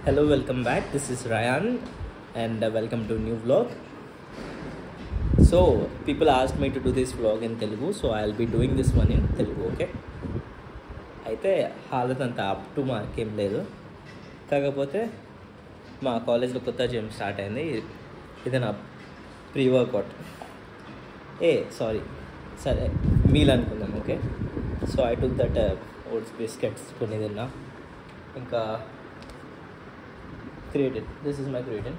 Hello, welcome back. This is Ryan and welcome to a new vlog. So, people asked me to do this vlog in Telugu, so I'll be doing this one in Telugu, okay? అయితే హాలత్ అంత up to మార్కేం లేదు, కాకపోతే మా కాలేజ్లో కొత్త gym start అయింది. ఇది నా ప్రీ వర్కౌట్ సరే మీల్ అనుకుందాం, okay? So I took that oats biscuits కొన్ని తిన్నా, ఇంకా creatine. This is my creatine.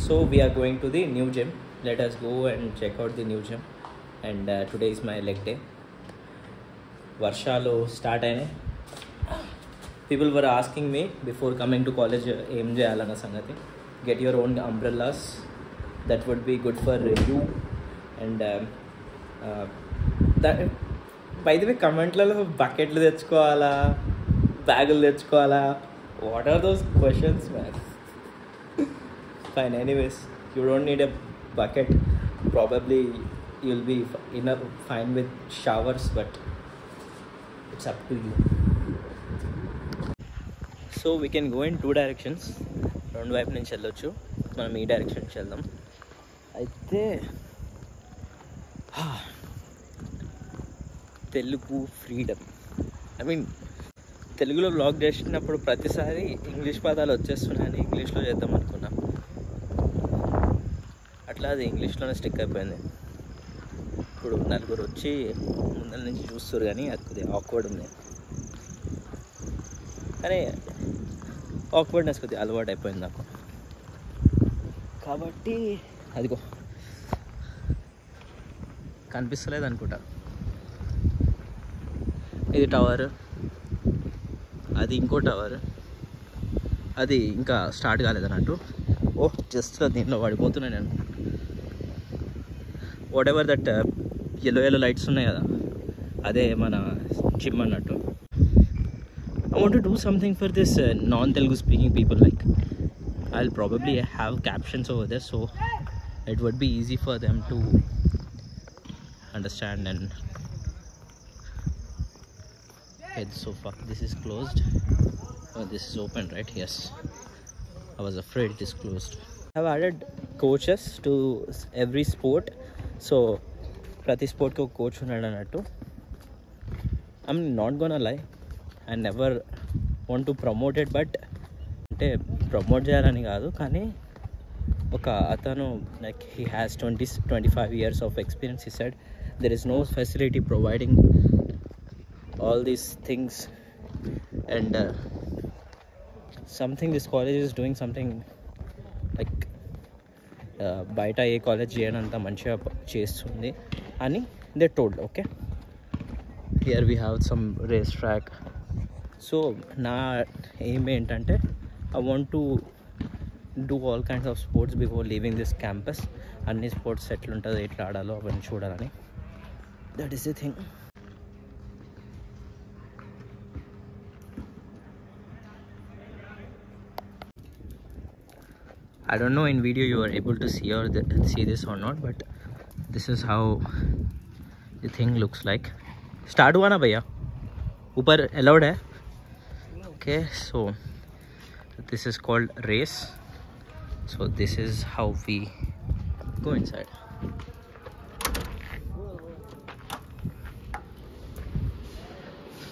So we are going to the new gym. Let us go and check out the new gym. And today is my leg day. Varshalu start ayine. People were asking me before coming to college em cheyalana sangati. Get your own umbrellas. That would be good for you. And that by the way, comment-లలో బకెట్లు తెచ్చుకోవాలా, బ్యాగులు తెచ్చుకోవాలా? What are those questions, man? Fine, anyways, you don't need a bucket. Probably you'll be fine with showers, but it's up to you. So we can go in two directions. రెండు వైపు నుంచి వెళ్ళొచ్చు, మనం ఈ డైరెక్షన్ నుంచి వెళ్దాం. అయితే Telugu freedom, తెలుగులో వ్లాగ్ చేసినప్పుడు ప్రతిసారి ఇంగ్లీష్ పదాలు వచ్చేస్తున్నాయని ఇంగ్లీష్లో చేద్దాం అనుకున్నా. అట్లా అది ఇంగ్లీష్లోనే స్టిక్ అయిపోయింది. ఇప్పుడు నలుగురు వచ్చి ముందర నుంచి చూస్తారు, కానీ అది కొద్దిగా ఆక్వర్డ్ ఉంది. కానీ ఆక్వర్డ్నెస్ కొద్దిగా అలవాటు అయిపోయింది నాకు, కాబట్టి అదిగో కనిపిస్తలేదు అనుకుంటా. ఇది టవర్, అది ఇంకో టవర్, అది ఇంకా స్టార్ట్ కాలేదన్నట్టు. జస్ట్ దీంట్లో పడిపోతున్నాయి నేను. వాట్ ఎవర్ దట్ ఎల్లో లైట్స్ ఉన్నాయి కదా, అదే మన జిమ్ అన్నట్టు. I want to do something for this non Telugu speaking people. Like I will probably have captions over there, so it would be easy for them to understand. And so far this is closed. This is open, right? Yes, I was afraid it is closed. I have added coaches to every sport, so prati sport ko coach unnadu annattu. I'm not gonna lie, I never want to promote it, but ante promote cheyalani kaadu, కానీ ఒక అతను like he has 25 years of experience. He said there is no facility providing all these things, and something this college is doing something like బయట ఏ college చేయనంత మంచిగా చేస్తుంది అని they told. Okay, here we have some race track. So నా aim ఏంటంటే I want to do all kinds of sports before leaving this campus. అన్ని sports ఎట్లుంటుందో, ఎట్లా ఆడాలో అవన్నీ చూడాలని. That is the thing. I don't know in video you are able to see this or not, but this is how the thing looks like. Start hua na bhaiya, upar allowed hai. Okay, so this is called race. So this is how we go inside.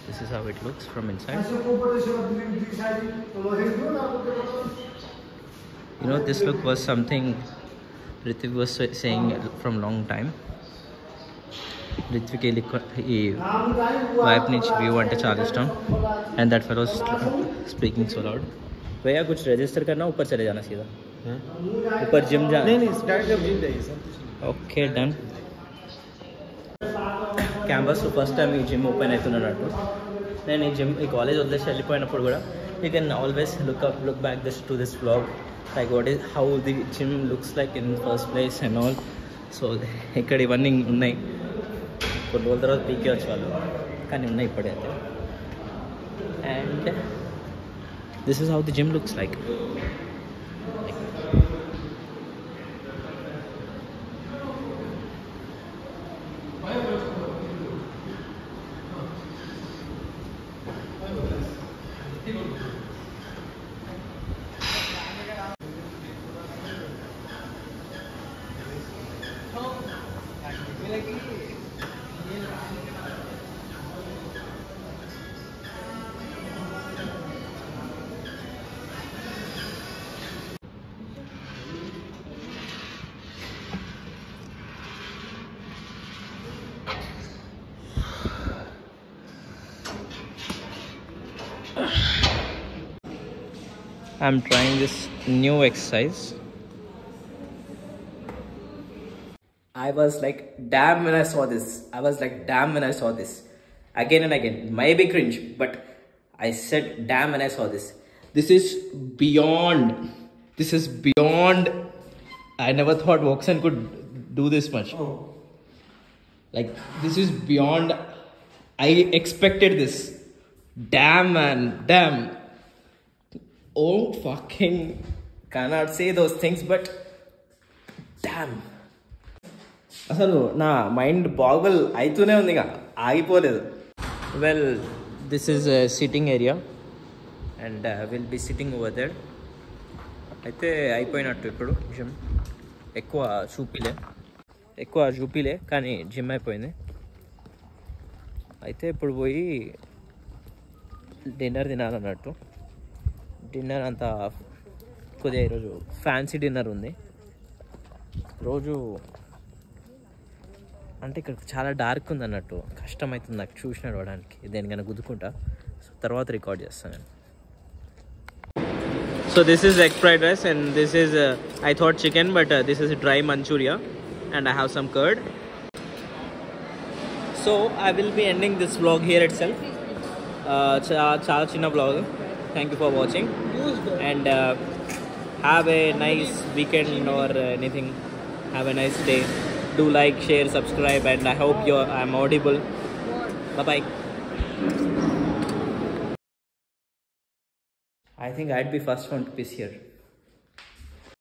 This is how it looks from inside. You know, this look was something Ritvik was saying from long time. Ritvik ఈ వైపు నుంచి view అంటే చాలా ఇష్టం. And that fellow speaking so loud. भैया कुछ register करना, ऊपर चले जाना सीधा. ऊपर जिम जाना. नहीं, okay done. Campus first time ఈ జిమ్ ఓపెన్ అవుతున్నట్టు. నేను ఈ కాలేజ్ వదిలేసి వెళ్ళిపోయినప్పుడు కూడా you can always look back to this vlog, like how the gym looks like in first place and all. So ఇక్కడ ఇవన్నీ ఉన్నాయి, కొన్ని రోజుల తర్వాత పీకే వచ్చే వాళ్ళు, కానీ ఉన్నాయి ఇప్పుడే. And this is how the gym looks like. I'm trying this new exercise. I was like, damn when I saw this. Again and again. Maybe cringe, but I said, damn when I saw this. This is beyond. I never thought Voxen could do this much. Oh. Like, this is beyond. I expected this. Damn, man. Damn. Oh, fucking. Cannot say those things, but damn. అసలు నా mind బాగల్ అవుతూనే ఉంది, ఇక ఆగిపోలేదు. Well, this is sitting area and will be sitting over there. అయితే అయిపోయినట్టు ఇప్పుడు gym. ఎక్కువ చూపిలే కానీ జిమ్ అయిపోయింది. అయితే ఇప్పుడు పోయి డిన్నర్ తినాలన్నట్టు. డిన్నర్ అంతా కొద్దిగా ఈరోజు ఫ్యాన్సీ డిన్నర్ ఉంది. రోజు అంటే ఇక్కడ చాలా డార్క్ ఉంది అన్నట్టు, కష్టమవుతుంది నాకు చూసి నడవడానికి. దేనికైనా గుద్దుకుంటా. సో తర్వాత రికార్డ్ చేస్తాను నేను. So this is egg fried rice and this is I thought chicken, but this is dry manchurian and I have some curd. So I will be ending this vlog here itself. చాలా చిన్న vlog. Thank you for watching and have a nice weekend or anything. Have a nice day. Do like, share, subscribe, and I hope I'm audible. Bye bye. I think I'd be first one to piss here.